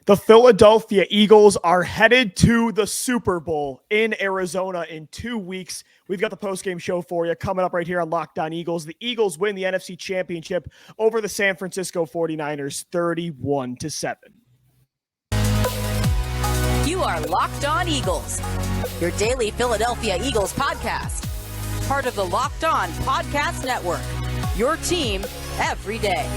The Philadelphia Eagles are headed to the Super Bowl in Arizona in 2 weeks. We've got the postgame show for you coming up right here on Locked On Eagles. The Eagles win the NFC Championship over the San Francisco 49ers 31-7. You are Locked On Eagles, your daily Philadelphia Eagles podcast. Part of the Locked On Podcast Network, your team every day.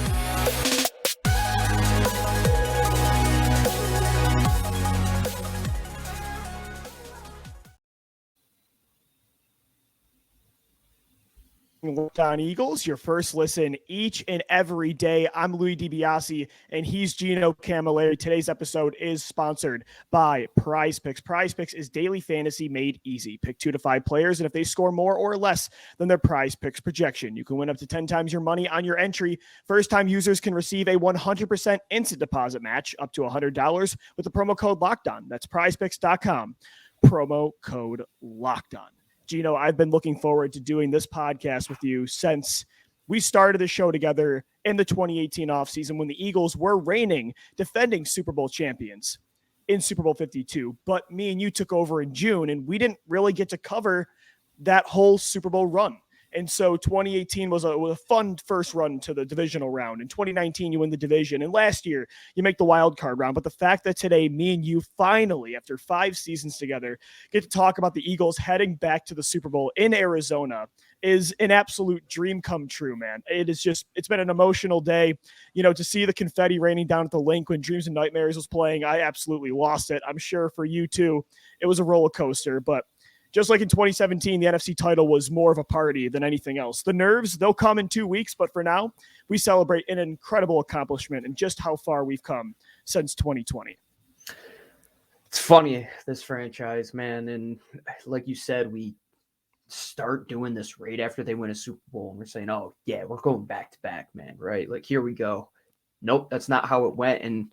Locked On Eagles, your first listen each and every day. I'm Louis DiBiase, and he's Gino Camilleri. Today's episode is sponsored by Prize Picks. Prize Picks is daily fantasy made easy. Pick 2 to 5 players, and if they score more or less than their Prize Picks projection, you can win up to 10 times your money on your entry. First-time users can receive a 100% instant deposit match up to $100 with the promo code LOCKEDON. That's prizepicks.com, promo code LOCKEDON. Gino, I've been looking forward to doing this podcast with you since we started the show together in the 2018 offseason when the Eagles were reigning, defending Super Bowl champions in Super Bowl 52. But me and you took over in June, and we didn't really get to cover that whole Super Bowl run. And so 2018 was a fun first run to the divisional round. In 2019, you win the division. And last year, you make the wild card round. But the fact that today, me and you finally, after 5 seasons together, get to talk about the Eagles heading back to the Super Bowl in Arizona is an absolute dream come true, man. It's been an emotional day. You know, to see the confetti raining down at the Link when Dreams and Nightmares was playing, I absolutely lost it. I'm sure for you too, it was a roller coaster. But just like in 2017, the NFC title was more of a party than anything else. The nerves, they'll come in 2 weeks, but for now, we celebrate an incredible accomplishment and just how far we've come since 2020. It's funny, this franchise, man. And like you said, we start doing this right after they win a Super Bowl, and we're saying, oh, yeah, we're going back to back, man, right? Like, here we go. Nope, that's not how it went. And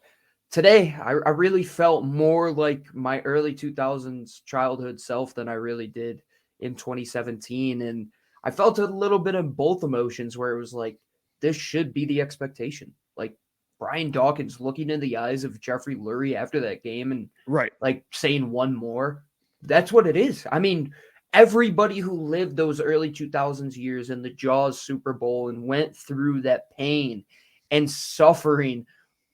today, I really felt more like my early 2000s childhood self than I really did in 2017. And I felt a little bit of both emotions where it was like, this should be the expectation. Like, Brian Dawkins looking in the eyes of Jeffrey Lurie after that game and like saying one more. That's what it is. I mean, everybody who lived those early 2000s years in the Jaws Super Bowl and went through that pain and suffering,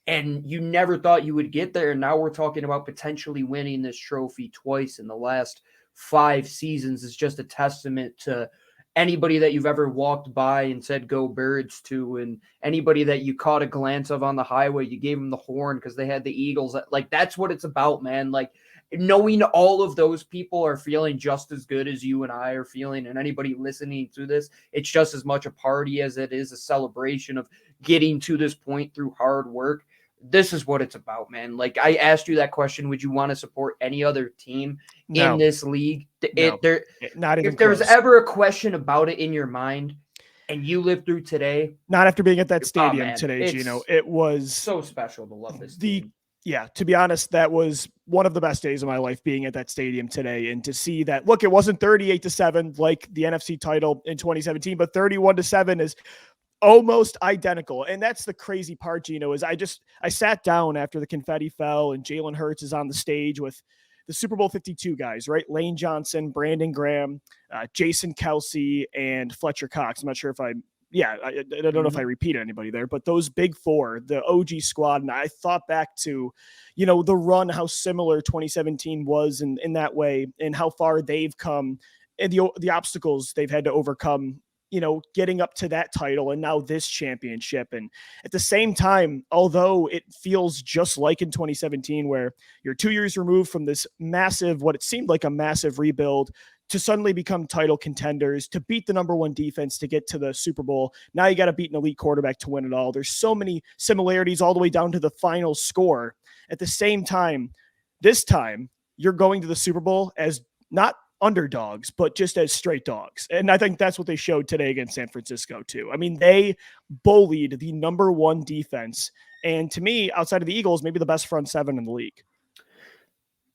and you never thought you would get there. And now we're talking about potentially winning this trophy twice in the last 5 seasons. Is just a testament to anybody that you've ever walked by and said, go Birds to, and anybody that you caught a glance of on the highway, you gave them the horn because they had the Eagles. Like, that's what it's about, man. Like, knowing all of those people are feeling just as good as you and I are feeling, and anybody listening to this, it's just as much a party as it is a celebration of getting to this point through hard work. This is what it's about, man. Like, I asked you that question, would you want to support any other team in this league? Not even if there's ever a question about it in your mind and you lived through today. Not after being at that stadium today, Gino. It was so special to love this team. Yeah, to be honest, that was one of the best days of my life being at that stadium today, and to see that, look, it wasn't 38-7 like the NFC title in 2017, but 31-7 is almost identical. And that's the crazy part, Gino, is I sat down after the confetti fell and Jalen Hurts is on the stage with the Super Bowl 52 guys, right? Lane Johnson, Brandon Graham, Jason Kelce, and Fletcher Cox. I'm not sure if I don't know if I repeated anybody there, but those big four, the OG squad. And I thought back to, you know, the run, how similar 2017 was in that way, and how far they've come and the obstacles they've had to overcome, you know, getting up to that title and now this championship. And at the same time, although it feels just like in 2017, where you're 2 years removed from this massive, what it seemed like a massive rebuild, to suddenly become title contenders, to beat the number one defense, to get to the Super Bowl. Now you got to beat an elite quarterback to win it all. There's so many similarities all the way down to the final score. At the same time, this time you're going to the Super Bowl as not underdogs, but just as straight dogs. And I think that's what they showed today against San Francisco too. I mean, they bullied the number one defense. And to me, outside of the Eagles, maybe the best front seven in the league.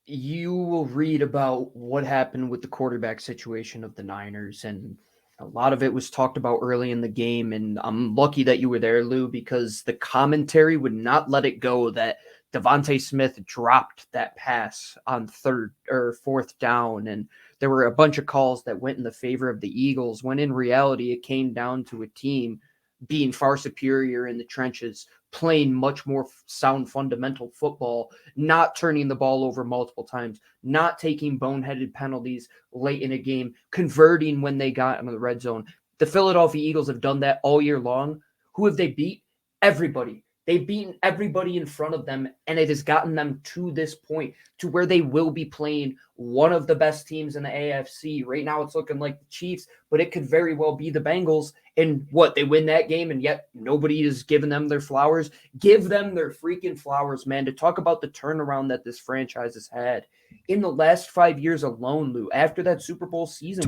You will read about what happened with the quarterback situation of the Niners, and a lot of it was talked about early in the game. And I'm lucky that you were there, Lou, because the commentary would not let it go that DeVonta Smith dropped that pass on 3rd or 4th down, and there were a bunch of calls that went in the favor of the Eagles, when in reality it came down to a team being far superior in the trenches, playing much more sound fundamental football, not turning the ball over multiple times, not taking boneheaded penalties late in a game, converting when they got into the red zone. The Philadelphia Eagles have done that all year long. Who have they beat? Everybody. They've beaten everybody in front of them, and it has gotten them to this point to where they will be playing one of the best teams in the AFC. Right now it's looking like the Chiefs, but it could very well be the Bengals. And what, they win that game, and yet nobody is giving them their flowers? Give them their freaking flowers, man, to talk about the turnaround that this franchise has had. In the last 5 years alone, Lou, after that Super Bowl season,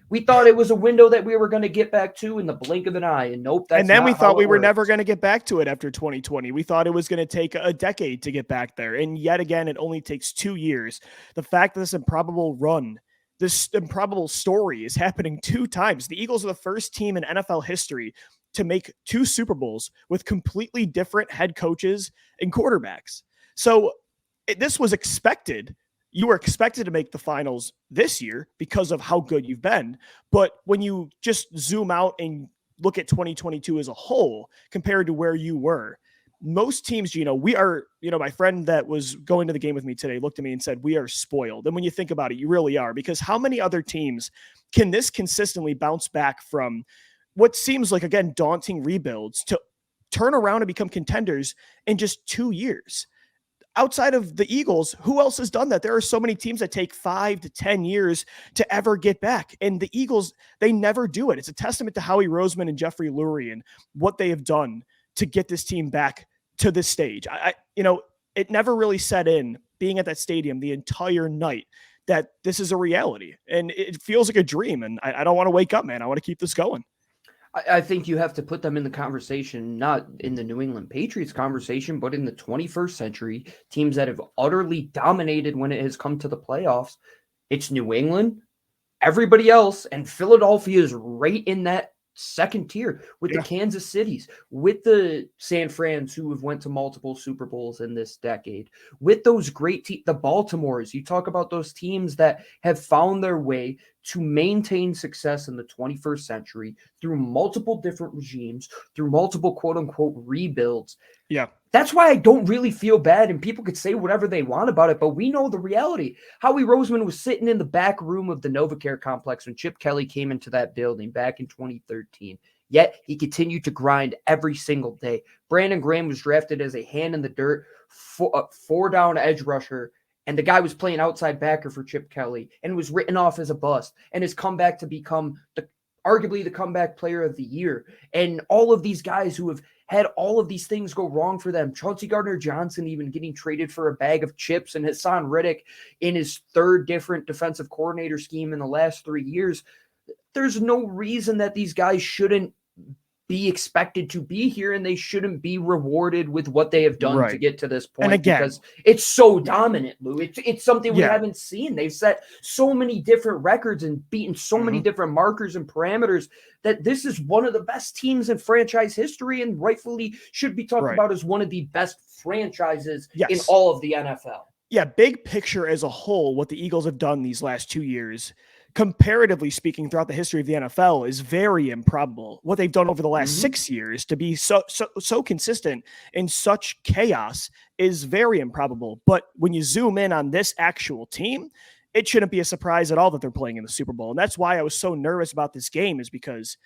we thought it was a window that we were going to get back to in the blink of an eye. And nope, that's and then not we thought we were works. never going to get back to it after 2020. We thought it was going to take a decade to get back there. And yet again, it only takes 2 years. The fact that this improbable run, this improbable story is happening 2 times. The Eagles are the first team in NFL history to make 2 Super Bowls with completely different head coaches and quarterbacks. So this was expected. You were expected to make the finals this year because of how good you've been. But when you just zoom out and look at 2022 as a whole, compared to where you were, most teams, we are, my friend that was going to the game with me today looked at me and said, we are spoiled. And when you think about it, you really are, because how many other teams can this consistently bounce back from what seems like, again, daunting rebuilds to turn around and become contenders in just 2 years? Outside of the Eagles, who else has done that? There are so many teams that take 5 to 10 years to ever get back. And the Eagles, they never do it. It's a testament to Howie Roseman and Jeffrey Lurie and what they have done to get this team back to this stage. It never really set in, being at that stadium the entire night, that this is a reality. And it feels like a dream. And I don't want to wake up, man. I want to keep this going. I think you have to put them in the conversation, not in the New England Patriots conversation, but in the 21st century, teams that have utterly dominated when it has come to the playoffs. It's New England, everybody else, and Philadelphia is right in that second tier with the Kansas Cities, with the San Frans who have went to multiple Super Bowls in this decade, with those great the Baltimores. You talk about those teams that have found their way to maintain success in the 21st century through multiple different regimes, through multiple quote unquote rebuilds. Yeah. That's why I don't really feel bad, and people could say whatever they want about it, but we know the reality. Howie Roseman was sitting in the back room of the NovaCare complex when Chip Kelly came into that building back in 2013. Yet he continued to grind every single day. Brandon Graham was drafted as a hand-in-the-dirt, 4-down edge rusher, and the guy was playing outside backer for Chip Kelly and was written off as a bust, and has come back to become arguably the comeback player of the year. And all of these guys who have had all of these things go wrong for them. Chauncey Gardner-Johnson even getting traded for a bag of chips, and Haason Reddick in his 3rd different defensive coordinator scheme in the last 3 years. There's no reason that these guys shouldn't be expected to be here, and they shouldn't be rewarded with what they have done to get to this point. And again, because it's so dominant, Lou. It's something we haven't seen. They've set so many different records and beaten so many different markers and parameters that this is one of the best teams in franchise history, and rightfully should be talked about as one of the best franchises in all of the NFL. Yeah, big picture as a whole, what the Eagles have done these last 2 years, comparatively speaking, throughout the history of the NFL, is very improbable. What they've done over the last 6 years to be so consistent in such chaos is very improbable. But when you zoom in on this actual team, it shouldn't be a surprise at all that they're playing in the Super Bowl. And that's why I was so nervous about this game, is because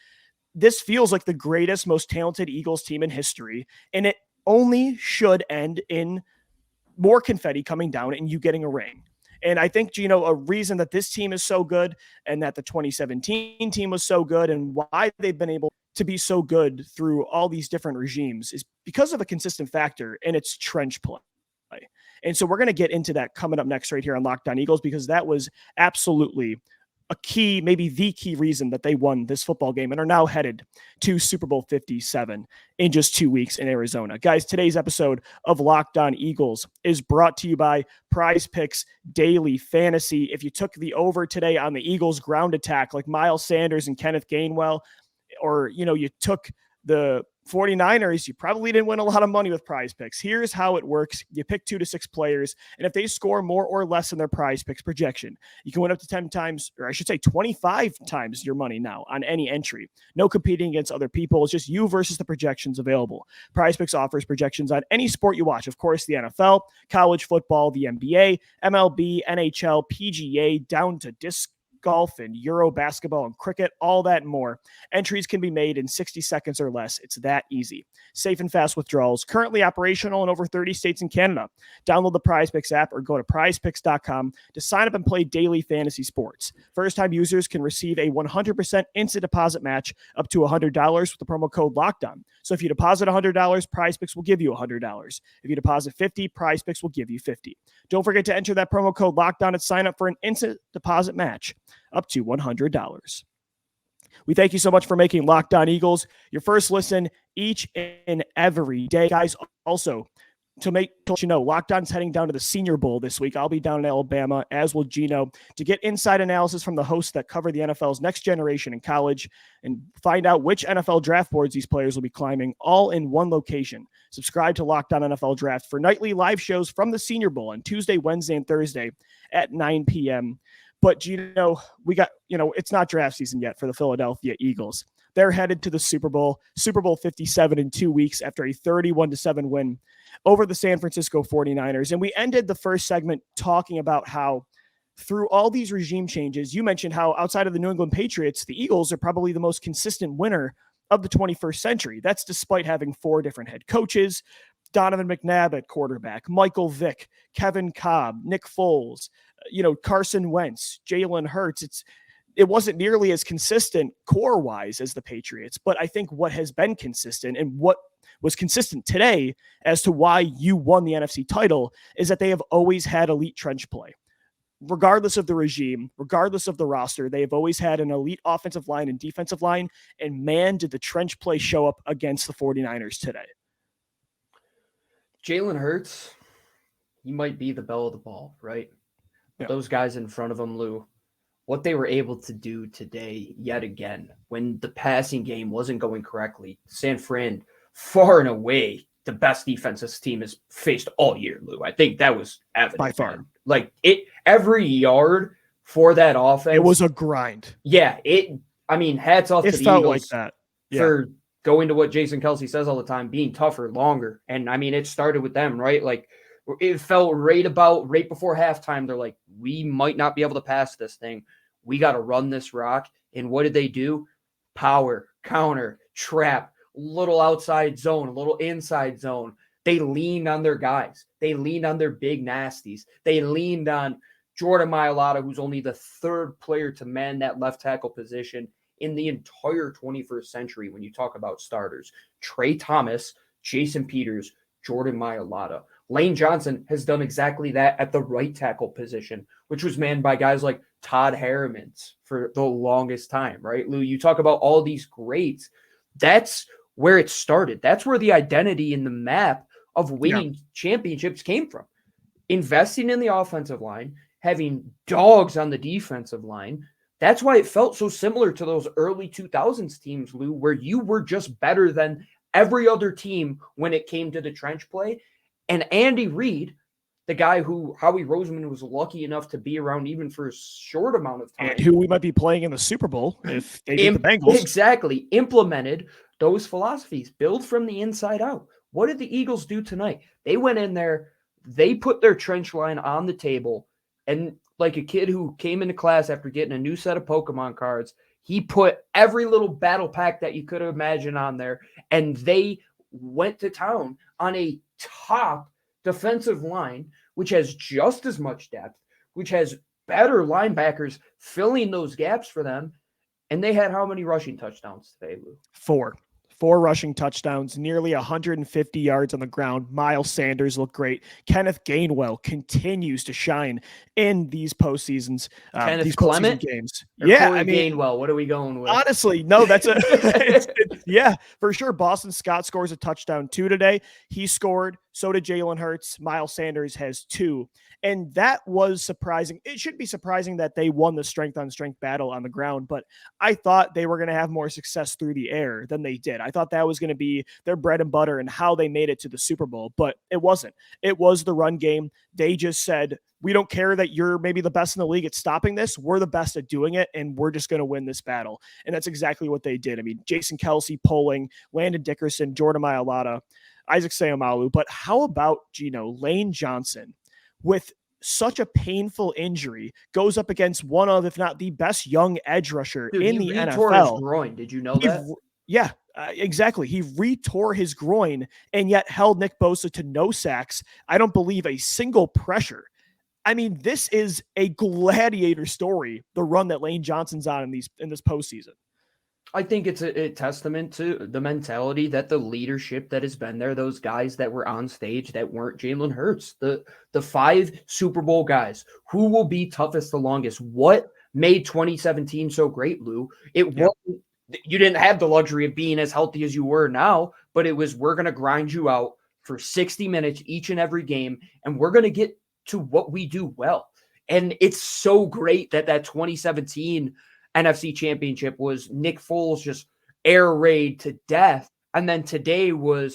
this feels like the greatest, most talented Eagles team in history, and it only should end in more confetti coming down and you getting a ring. And I think, Gino, a reason that this team is so good and that the 2017 team was so good and why they've been able to be so good through all these different regimes is because of a consistent factor, and it's trench play. And so we're going to get into that coming up next right here on Locked On Eagles, because that was absolutely a key, maybe the key reason that they won this football game and are now headed to Super Bowl 57 in just 2 weeks in Arizona. Guys, today's episode of Locked On Eagles is brought to you by Prize Picks Daily Fantasy. If you took the over today on the Eagles ground attack, like Miles Sanders and Kenneth Gainwell, or, you took the 49ers, you probably didn't win a lot of money with Prize Picks. Here's how it works. You pick 2 to 6 players, and if they score more or less than their Prize Picks projection, you can win up to 10 times, or I should say 25 times your money now on any entry. No competing against other people. It's just you versus the projections available. Prize Picks offers projections on any sport you watch. Of course, the NFL, college football, the NBA, MLB, NHL, PGA, down to disc golf and Euro basketball and cricket, all that and more. Entries can be made in 60 seconds or less. It's that easy. Safe and fast withdrawals. Currently operational in over 30 states and Canada. Download the PrizePicks app or go to prizepicks.com to sign up and play daily fantasy sports. First-time users can receive a 100% instant deposit match up to $100 with the promo code LOCKEDON. So if you deposit $100, PrizePicks will give you $100. If you deposit $50, PrizePicks will give you $50. Don't forget to enter that promo code LOCKEDON and sign up for an instant deposit match up to $100. We thank you so much for making Locked On Eagles your first listen each and every day. Guys, also, to let you know, Locked On's heading down to the Senior Bowl this week. I'll be down in Alabama, as will Gino, to get inside analysis from the hosts that cover the NFL's next generation in college and find out which NFL draft boards these players will be climbing, all in one location. Subscribe to Locked On NFL Draft for nightly live shows from the Senior Bowl on Tuesday, Wednesday, and Thursday at 9 p.m. But, Gino, it's not draft season yet for the Philadelphia Eagles. They're headed to the Super Bowl 57 in 2 weeks after a 31-7 win over the San Francisco 49ers. And we ended the first segment talking about how through all these regime changes, you mentioned how outside of the New England Patriots, the Eagles are probably the most consistent winner of the 21st century. That's despite having 4 different head coaches, Donovan McNabb at quarterback, Michael Vick, Kevin Cobb, Nick Foles, Carson Wentz, Jalen Hurts. It wasn't nearly as consistent core-wise as the Patriots, but I think what has been consistent and what was consistent today as to why you won the NFC title is that they have always had elite trench play. Regardless of the regime, regardless of the roster, they have always had an elite offensive line and defensive line, and man, did the trench play show up against the 49ers today. Jalen Hurts, he might be the belle of the ball, right? Yeah. Those guys in front of him, Lou, what they were able to do today, yet again, when the passing game wasn't going correctly, San Fran, far and away, the best defense this team has faced all year, Lou. I think that was evident. By far. Man. Like, every yard for that offense. It was a grind. Yeah, hats off to the felt Eagles like that. Yeah. for going to what Jason Kelce says all the time, being tougher, longer. And, it started with them, right? Like, it felt right before halftime. They're like, we might not be able to pass this thing. We got to run this rock. And what did they do? Power, counter, trap, little outside zone, a little inside zone. They leaned on their guys. They leaned on their big nasties. They leaned on Jordan Mailata, who's only the 3rd player to man that left tackle position in the entire 21st century when you talk about starters. Trey Thomas, Jason Peters, Jordan Mailata. Lane Johnson has done exactly that at the right tackle position, which was manned by guys like Todd Harrimans for the longest time, right? Lou, you talk about all these greats. That's where it started. That's where the identity in the map of winning championships came from. Investing in the offensive line, having dogs on the defensive line. That's why it felt so similar to those early 2000s teams, Lou, where you were just better than every other team when it came to the trench play. And Andy Reid, the guy who Howie Roseman was lucky enough to be around even for a short amount of time. And who we might be playing in the Super Bowl if they beat the Bengals. Exactly. Implemented those philosophies. Build from the inside out. What did the Eagles do tonight? They went in there. They put their trench line on the table. And like a kid who came into class after getting a new set of Pokemon cards, he put every little battle pack that you could imagine on there. And they went to town on a top defensive line, which has just as much depth, which has better linebackers filling those gaps for them. And they had how many rushing touchdowns today, Lou? 4 rushing touchdowns, nearly 150 yards on the ground. Miles Sanders looked great. Kenneth Gainwell continues to shine in these postseasons. Kenneth Clement games. Gainwell. What are we going with? Honestly, no, that's yeah, for sure. Boston Scott scores a touchdown too today. He scored So did Jalen Hurts. Miles Sanders has 2. And that was surprising. It should be surprising that they won the strength on strength battle on the ground, but I thought they were going to have more success through the air than they did. I thought that was going to be their bread and butter and how they made it to the Super Bowl, but it wasn't. It was the run game. They just said, we don't care that you're maybe the best in the league at stopping this. We're the best at doing it, and we're just going to win this battle. And that's exactly what they did. I mean, Jason Kelce, Poling, Landon Dickerson, Jordan Mailata, Isaac Seumalo. But how about, Lane Johnson with such a painful injury goes up against one of, if not the best young edge rusher in the NFL. His groin. Did you know that? Yeah, exactly. He retore his groin and yet held Nick Bosa to no sacks. I don't believe a single pressure. I mean, this is a gladiator story, the run that Lane Johnson's on in this postseason. I think it's a testament to the mentality that the leadership that has been there, those guys that were on stage that weren't Jalen Hurts, the 5 Super Bowl guys, who will be toughest the longest. What made 2017 so great, Lou? Wasn't, you didn't have the luxury of being as healthy as you were now, but it was, we're going to grind you out for 60 minutes each and every game, and we're going to get to what we do well. And it's so great that 2017 NFC Championship was Nick Foles just air raid to death. And then today we're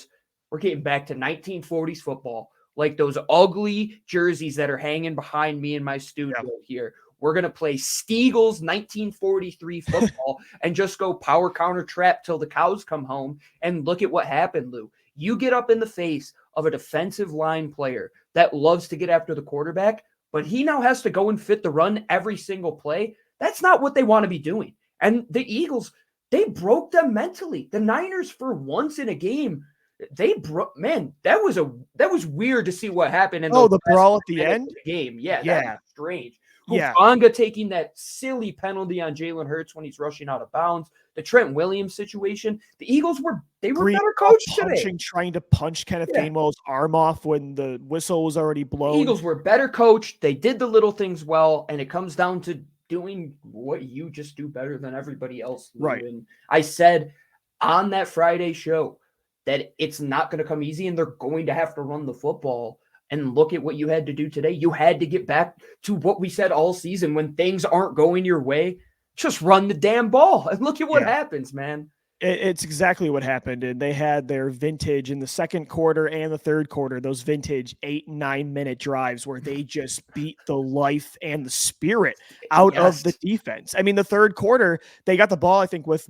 getting back to 1940s football, like those ugly jerseys that are hanging behind me in my studio here. We're going to play Steagles 1943 football and just go power counter trap till the cows come home. And look at what happened, Lou. You get up in the face of a defensive line player that loves to get after the quarterback, but he now has to go and fit the run every single play. That's not what they want to be doing. And the Eagles, they broke them mentally. The Niners, for once in a game, they broke. Man, that was weird to see what happened. In the brawl at the end of the game. Yeah, yeah, that's strange. Hufanga taking that silly penalty on Jalen Hurts when he's rushing out of bounds. The Trent Williams situation. The Eagles were better coached today. Trying to punch Kenneth Gainwell's arm off when the whistle was already blown. The Eagles were better coached. They did the little things well, and it comes down to doing what you just do better than everybody else. Right. And I said on that Friday show that it's not going to come easy and they're going to have to run the football. And look at what you had to do today. You had to get back to what we said all season. When things aren't going your way, just run the damn ball. And look at what happens, man. It's exactly what happened. And they had their vintage in the second quarter and the third quarter, those vintage 8 and 9 minute drives where they just beat the life and the spirit out of the defense. I mean, the third quarter, they got the ball, I think, with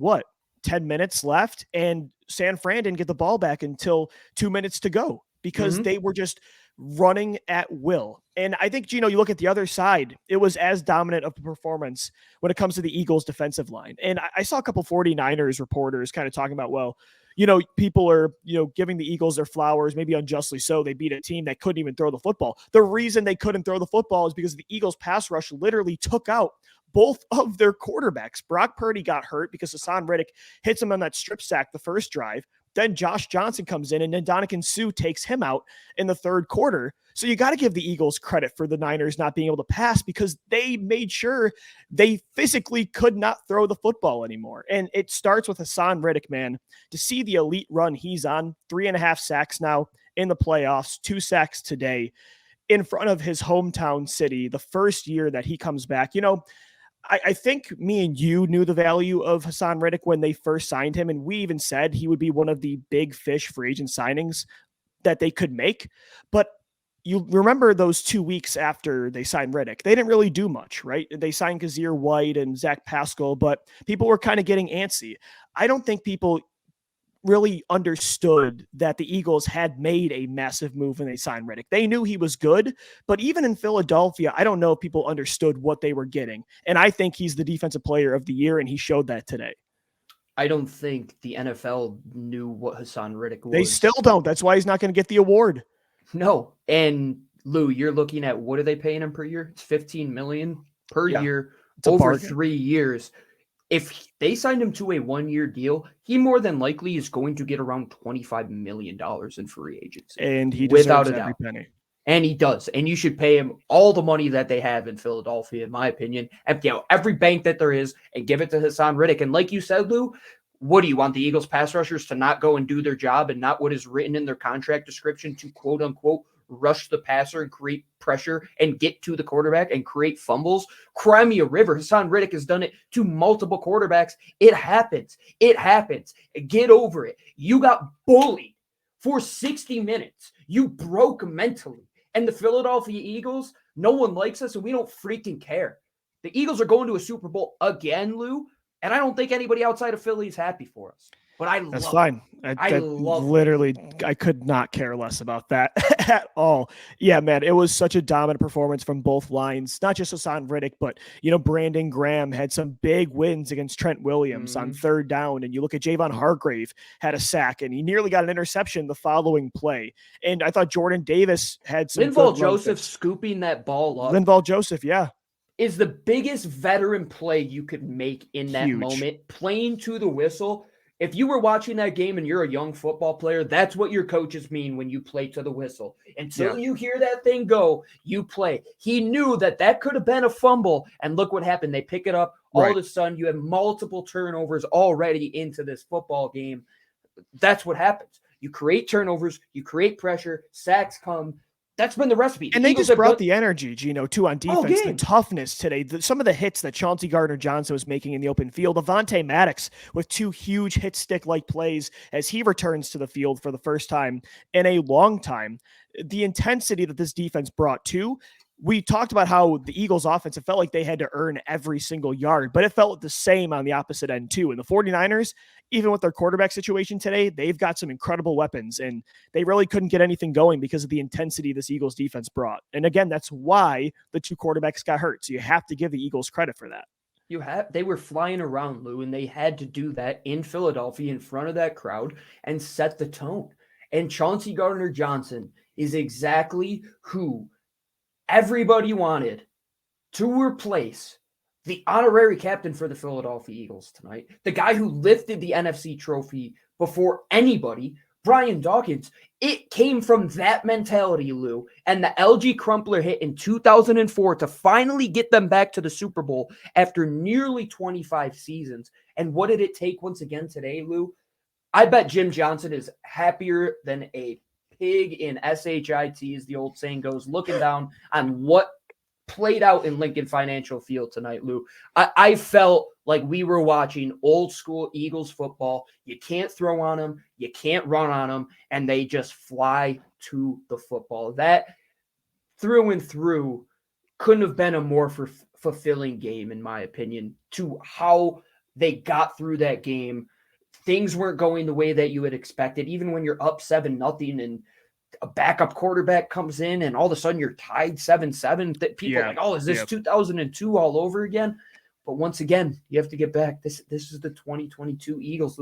10 minutes left, and San Fran didn't get the ball back until 2 minutes to go because they were just running at will. And I think, you look at the other side, it was as dominant of a performance when it comes to the Eagles defensive line. And I saw a couple 49ers reporters kind of talking about, people are, giving the Eagles their flowers, maybe unjustly so. They beat a team that couldn't even throw the football. The reason they couldn't throw the football is because the Eagles pass rush literally took out both of their quarterbacks. Brock Purdy got hurt because Haason Reddick hits him on that strip sack the first drive. Then Josh Johnson comes in, and then Ndamukong Suh takes him out in the third quarter. So you got to give the Eagles credit for the Niners not being able to pass because they made sure they physically could not throw the football anymore. And it starts with Haason Reddick, man. To see the elite run he's on, 3.5 sacks now in the playoffs, 2 sacks today in front of his hometown city, the first year that he comes back. I think me and you knew the value of Haason Reddick when they first signed him, and we even said he would be one of the big fish free agent signings that they could make. But you remember those 2 weeks after they signed Reddick, they didn't really do much, right? They signed Kazir White and Zach Pascal, but people were kind of getting antsy. I don't think people really understood that the Eagles had made a massive move when they signed Reddick. They knew he was good, but even in Philadelphia, I don't know if people understood what they were getting. And I think he's the defensive player of the year, and he showed that today. I don't think the NFL knew what Haason Reddick was. They still don't. That's why he's not going to get the award. No. And Lou, you're looking at, what are they paying him per year? It's $15 million per year over 3 years. If they signed him to a 1-year deal, he more than likely is going to get around $25 million in free agency. And he deserves without a every doubt. penny. And he does. And you should pay him all the money that they have in Philadelphia, in my opinion. Empty out every bank that there is and give it to Haason Reddick. And like you said, Lou, What do you want the Eagles pass rushers to not go and do their job and not what is written in their contract description to quote unquote rush the passer and create pressure and get to the quarterback and create fumbles? Cry me a river. Haason Reddick has done it to multiple quarterbacks. It happens. It happens. Get over it. You got bullied for 60 minutes. You broke mentally. And the Philadelphia Eagles, no one likes us and we don't freaking care. The Eagles are going to a Super Bowl again, Lou. And I don't think anybody outside of Philly is happy for us. But that's fine. I could not care less about that at all. Yeah, man, it was such a dominant performance from both lines, not just Haason Reddick, but, Brandon Graham had some big wins against Trent Williams on third down. And you look at Javon Hargrave had a sack and he nearly got an interception the following play. And I thought Jordan Davis had some Linval Joseph scooping that ball up. Linval Joseph, yeah. Is the biggest veteran play you could make in that moment, playing to the whistle. If you were watching that game and you're a young football player, that's what your coaches mean when you play to the whistle. Until you hear that thing go, you play. He knew that could have been a fumble, and look what happened. They pick it up. All of a sudden, you have multiple turnovers already into this football game. That's what happens. You create turnovers, you create pressure, sacks come. That's been the recipe. And they just brought the energy, Gino, too, on defense, the toughness today. Some of the hits that Chauncey Gardner-Johnson was making in the open field. Avonte Maddox with 2 huge hit stick-like plays as he returns to the field for the first time in a long time. The intensity that this defense brought, too. We talked about how the Eagles offense, it felt like they had to earn every single yard, but it felt the same on the opposite end too. And the 49ers, even with their quarterback situation today, they've got some incredible weapons and they really couldn't get anything going because of the intensity this Eagles defense brought. And again, that's why the 2 quarterbacks got hurt. So you have to give the Eagles credit for that. They were flying around, Lou, and they had to do that in Philadelphia in front of that crowd and set the tone. And Chauncey Gardner-Johnson is exactly who everybody wanted to replace the honorary captain for the Philadelphia Eagles tonight, the guy who lifted the NFC trophy before anybody, Brian Dawkins. It came from that mentality, Lou, and the LG Crumpler hit in 2004 to finally get them back to the Super Bowl after nearly 25 seasons. And what did it take once again today, Lou? I bet Jim Johnson is happier than a pig in SHIT, as the old saying goes, looking down on what played out in Lincoln Financial Field tonight, Lou. I felt like we were watching old school Eagles football. You can't throw on them, you can't run on them, and they just fly to the football. That through and through couldn't have been a more fulfilling game, in my opinion, to how they got through that game. Things weren't going the way that you had expected, even when you're up 7-0 and a backup quarterback comes in and all of a sudden you're tied 7-7. That people are like, oh, is this 2002 all over again? But once again, you have to get back. This is the 2022 Eagles.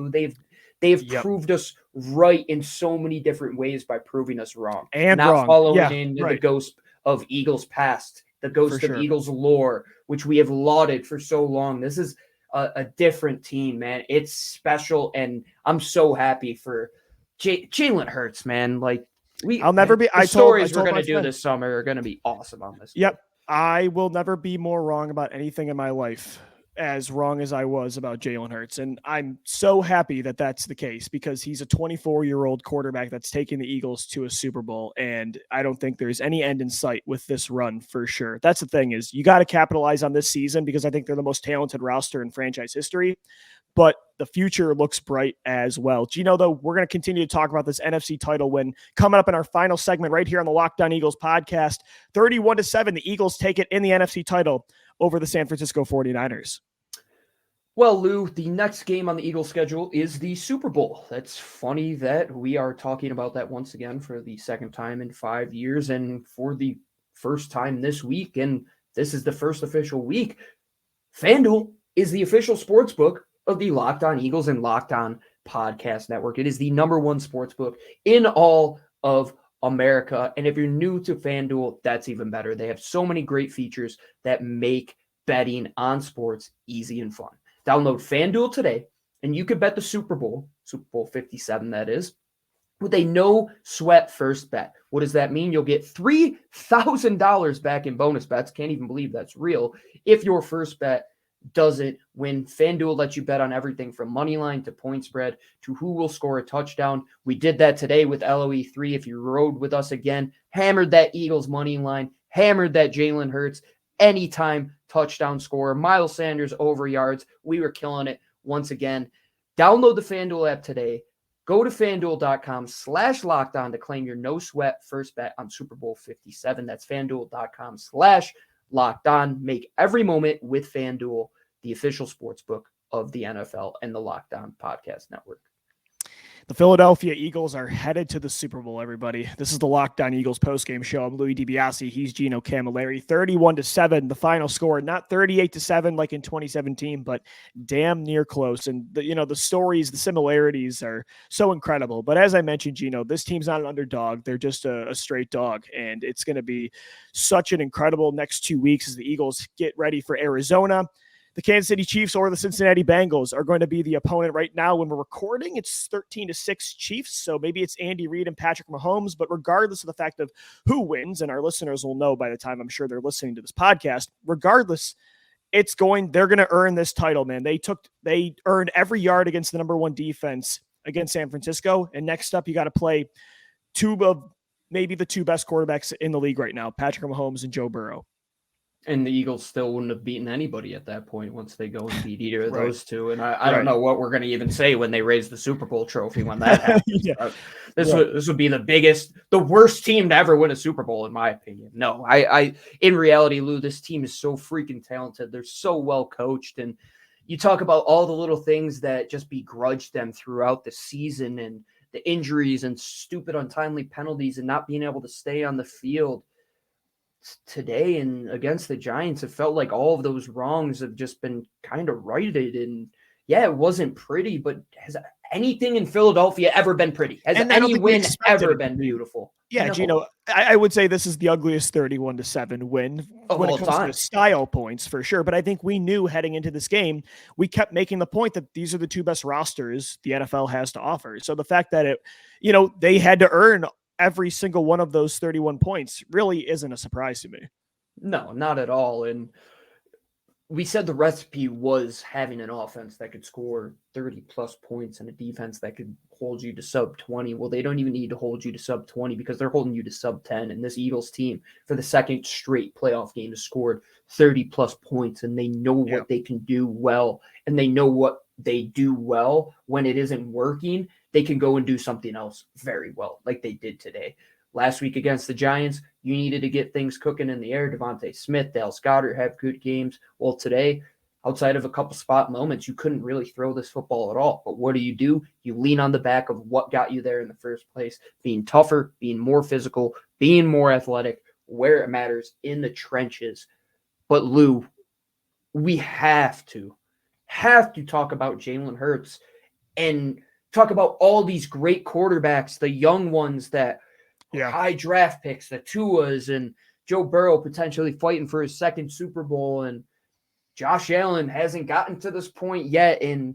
They've proved us right in so many different ways by proving us wrong. And not wrong. Following the ghost of Eagles past, the ghost of Eagles lore, which we have lauded for so long. This is a different team, man. It's special, and I'm so happy for Jalen Hurts, man. Like I'll never be. The stories we're going to do this summer are going to be awesome on this. Yep, I will never be more wrong about anything in my life as wrong as I was about Jalen Hurts, and I'm so happy that that's the case because he's a 24-year-old quarterback that's taking the Eagles to a Super Bowl, and I don't think there's any end in sight with this run for sure. That's the thing is you got to capitalize on this season because I think they're the most talented roster in franchise history, but the future looks bright as well. Gino, though, we're going to continue to talk about this NFC title win coming up in our final segment right here on the Locked On Eagles podcast. 31-7, the Eagles take it in the NFC title over the San Francisco 49ers. Well, Lou, the next game on the Eagles schedule is the Super Bowl. That's funny that we are talking about that once again for the second time in 5 years and for the first time this week. And this is the first official week. FanDuel is the official sports book of the Locked On Eagles and Locked On Podcast Network. It is the #1 sports book in all of America. And if you're new to FanDuel, that's even better. They have so many great features that make betting on sports easy and fun. Download FanDuel today, and you could bet the Super Bowl 57 that is, with a no-sweat first bet. What does that mean? You'll get $3,000 back in bonus bets. Can't even believe that's real. If your first bet doesn't win. FanDuel lets you bet on everything from money line to point spread to who will score a touchdown. We did that today with LOE3. If you rode with us again, hammered that Eagles money line, hammered that Jalen Hurts anytime touchdown scorer, Miles Sanders over yards. We were killing it once again. Download the FanDuel app today. Go to FanDuel.com/lockedon to claim your no sweat first bet on Super Bowl 57. That's FanDuel.com/lockedon. Make every moment with FanDuel, the official sportsbook of the NFL and the Locked On Podcast Network. The Philadelphia Eagles are headed to the Super Bowl, everybody. This is the Locked On Eagles postgame show. I'm Louis DiBiase. He's Gino Camilleri. 31-7, the final score. Not 38-7 like in 2017, but damn near close. And the stories, the similarities are so incredible. But as I mentioned, Gino, this team's not an underdog. They're just a straight dog. And it's going to be such an incredible next 2 weeks as the Eagles get ready for Arizona. The Kansas City Chiefs or the Cincinnati Bengals are going to be the opponent right now. When we're recording, it's 13-6 Chiefs. So maybe it's Andy Reid and Patrick Mahomes. But regardless of the fact of who wins, and our listeners will know by the time I'm sure they're listening to this podcast, regardless, they're going to earn this title, man. They earned every yard against the number one defense against San Francisco. And next up, you got to play two of maybe the two best quarterbacks in the league right now, Patrick Mahomes and Joe Burrow. And the Eagles still wouldn't have beaten anybody at that point once they go and beat either of Right. those two. And I don't know what we're going to even say when they raise the Super Bowl trophy when that happens. Yeah. This would be the worst team to ever win a Super Bowl, in my opinion. No, I in reality, Lou, this team is so freaking talented. They're so well coached. And you talk about all the little things that just begrudged them throughout the season and the injuries and stupid untimely penalties and not being able to stay on the field. Today and against the Giants, it felt like all of those wrongs have just been kind of righted. And yeah, it wasn't pretty, but has anything in Philadelphia ever been pretty? Has any win ever been beautiful? Yeah, no. Gino, I would say this is the ugliest 31-7 win when it comes to style points for sure. But I think we knew heading into this game, we kept making the point that these are the two best rosters the NFL has to offer. So the fact that they had to earn every single one of those 31 points really isn't a surprise to me. No, not at all. And we said the recipe was having an offense that could score 30 plus points and a defense that could hold you to sub 20. Well, they don't even need to hold you to sub 20 because they're holding you to sub 10. And this Eagles team for the second straight playoff game has scored 30 plus points, and they know what they can do well. And they know what they do well when it isn't working. They can go and do something else very well, like they did today. Last week against the Giants, you needed to get things cooking in the air. DeVonta Smith, Dallas Goedert have good games. Well, today, outside of a couple spot moments, you couldn't really throw this football at all. But what do? You lean on the back of what got you there in the first place, being tougher, being more physical, being more athletic, where it matters, in the trenches. But Lou, we have to talk about Jalen Hurts and talk about all these great quarterbacks, the young ones that high draft picks, the Tuas and Joe Burrow potentially fighting for his second Super Bowl. And Josh Allen hasn't gotten to this point yet. And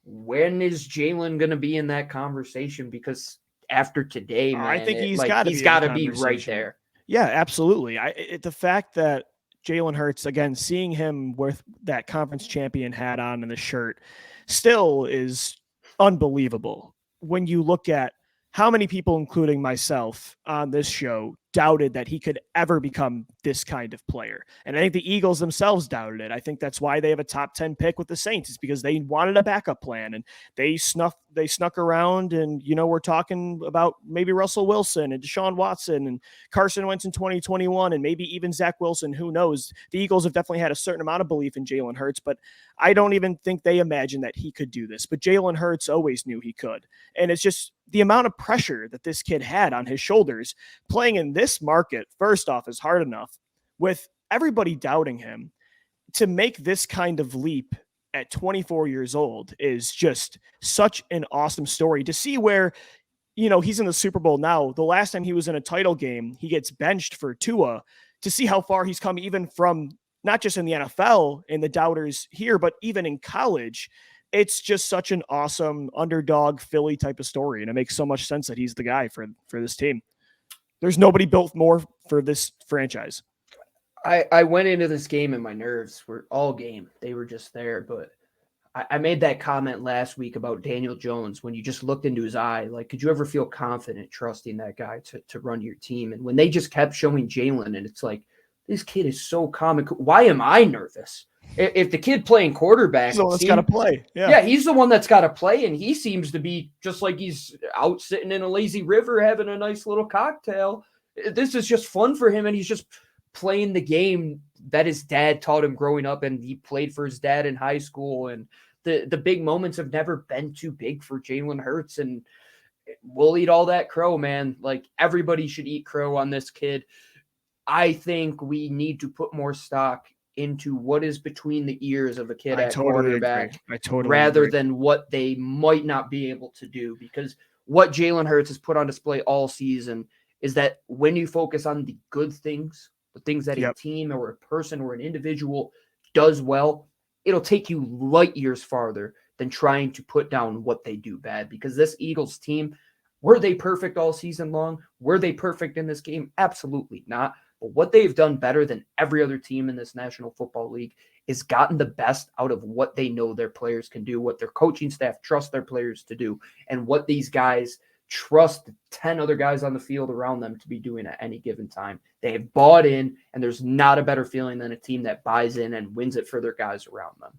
when is Jalen going to be in that conversation? Because after today, man, I think he's got to be right there. Yeah, absolutely. The fact that Jalen Hurts, again, seeing him with that conference champion hat on and the shirt still is unbelievable. When you look at how many people, including myself on this show, doubted that he could ever become this kind of player. And I think the Eagles themselves doubted it. I think that's why they have a top 10 pick with the Saints, is because they wanted a backup plan, and they snuck around. And, we're talking about maybe Russell Wilson and Deshaun Watson and Carson Wentz in 2021, and maybe even Zach Wilson. Who knows? The Eagles have definitely had a certain amount of belief in Jalen Hurts, but I don't even think they imagined that he could do this. But Jalen Hurts always knew he could. And it's just the amount of pressure that this kid had on his shoulders playing in this market, first off, is hard enough with everybody doubting him. To make this kind of leap at 24 years old is just such an awesome story to see where, he's in the Super Bowl now. The last time he was in a title game, he gets benched for Tua. To see how far he's come, even from not just in the NFL and the doubters here, but even in college. It's just such an awesome underdog Philly type of story. And it makes so much sense that he's the guy for this team. There's nobody built more for this franchise. I went into this game and my nerves were all game. They were just there. But I made that comment last week about Daniel Jones when you just looked into his eye. Like, could you ever feel confident trusting that guy to run your team? And when they just kept showing Jalen, and it's like, this kid is so calm. Why am I nervous? If the kid playing quarterback, he's the one that's got to play. Yeah, he's the one that's got to play, and he seems to be just like he's out sitting in a lazy river having a nice little cocktail. This is just fun for him, and he's just playing the game that his dad taught him growing up, and he played for his dad in high school. And the big moments have never been too big for Jalen Hurts, and we'll eat all that crow, man. Like, everybody should eat crow on this kid. I think we need to put more stock into what is between the ears of a kid at quarterback rather than what they might not be able to do. Because what Jalen Hurts has put on display all season is that when you focus on the good things, the things that a team or a person or an individual does well, it'll take you light years farther than trying to put down what they do bad. Because this Eagles team, were they perfect all season long? Were they perfect in this game? Absolutely not. But what they've done better than every other team in this National Football League is gotten the best out of what they know their players can do, what their coaching staff trusts their players to do, and what these guys trust the 10 other guys on the field around them to be doing at any given time. They have bought in, and there's not a better feeling than a team that buys in and wins it for their guys around them.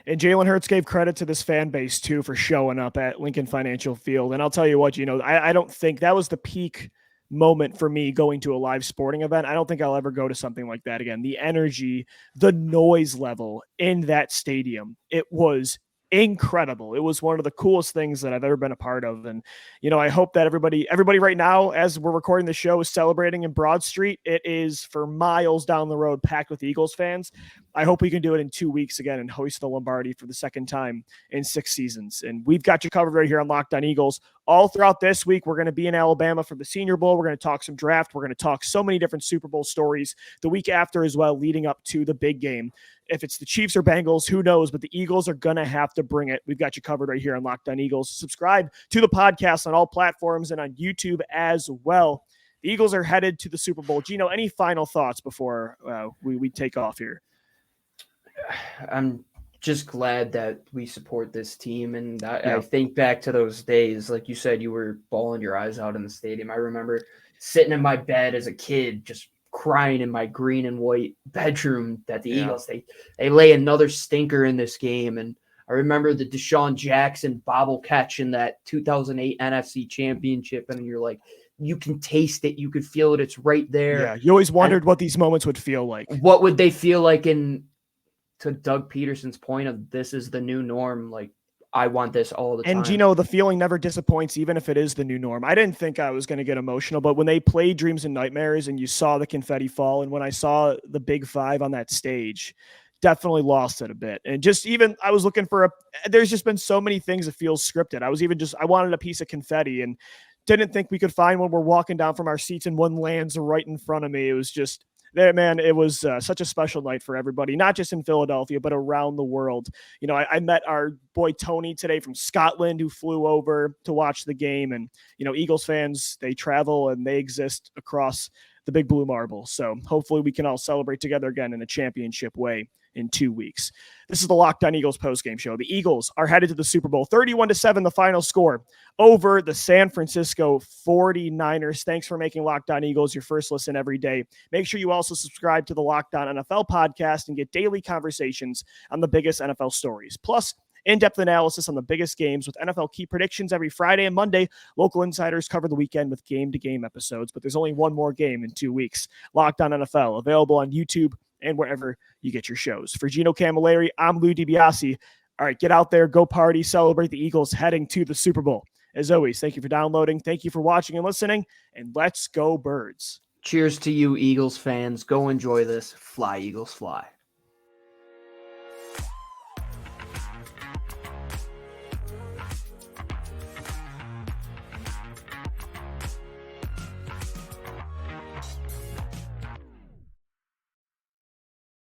And Jalen Hurts gave credit to this fan base, too, for showing up at Lincoln Financial Field. And I'll tell you what, I don't think that was the peak moment for me going to a live sporting event. I don't think I'll ever go to something like that again. The energy, the noise level in that stadium, it was incredible. It was one of the coolest things that I've ever been a part of. And, I hope that everybody right now, as we're recording the show, is celebrating in Broad Street. It is for miles down the road, packed with Eagles fans. I hope we can do it in 2 weeks again and hoist the Lombardi for the second time in 6 seasons. And we've got you covered right here on Locked On Eagles. All throughout this week, we're going to be in Alabama for the Senior Bowl. We're going to talk some draft. We're going to talk so many different Super Bowl stories the week after as well, leading up to the big game. If it's the Chiefs or Bengals, who knows? But the Eagles are going to have to bring it. We've got you covered right here on Locked On Eagles. Subscribe to the podcast on all platforms and on YouTube as well. The Eagles are headed to the Super Bowl. Gino, any final thoughts before we take off here? I'm just glad that we support this team. And I think back to those days, like you said, you were bawling your eyes out in the stadium. I remember sitting in my bed as a kid, just crying in my green and white bedroom that the Eagles, they lay another stinker in this game. And I remember the Deshaun Jackson bobble catch in that 2008 NFC Championship. And you're like, you can taste it. You could feel it. It's right there. Yeah. You always wondered what these moments would feel like. What would they feel like to Doug Peterson's point of this is the new norm. Like, I want this all the time. And, the feeling never disappoints, even if it is the new norm. I didn't think I was going to get emotional, but when they played Dreams and Nightmares and you saw the confetti fall, and when I saw the Big Five on that stage, definitely lost it a bit. And just even, I was looking for there's just been so many things that feel scripted. I wanted a piece of confetti and didn't think we could find one. We're walking down from our seats and one lands right in front of me. It was just, man, it was such a special night for everybody, not just in Philadelphia, but around the world. I met our boy Tony today from Scotland who flew over to watch the game. And, Eagles fans, they travel and they exist across the big blue marble. So hopefully we can all celebrate together again in a championship way in 2 weeks. This is the Locked On Eagles postgame show. The Eagles are headed to the Super Bowl, 31-7, the final score over the San Francisco 49ers. Thanks for making Locked On Eagles your first listen every day. Make sure you also subscribe to the Locked On NFL podcast and get daily conversations on the biggest NFL stories. Plus, in-depth analysis on the biggest games with NFL key predictions every Friday and Monday. Local insiders cover the weekend with game-to-game episodes, but there's only one more game in 2 weeks. Locked On NFL, available on YouTube and wherever you get your shows. For Gino Camilleri, I'm Lou DiBiase. All right, get out there, go party, celebrate the Eagles heading to the Super Bowl. As always, thank you for downloading, thank you for watching and listening, and let's go Birds. Cheers to you, Eagles fans. Go enjoy this. Fly, Eagles, fly.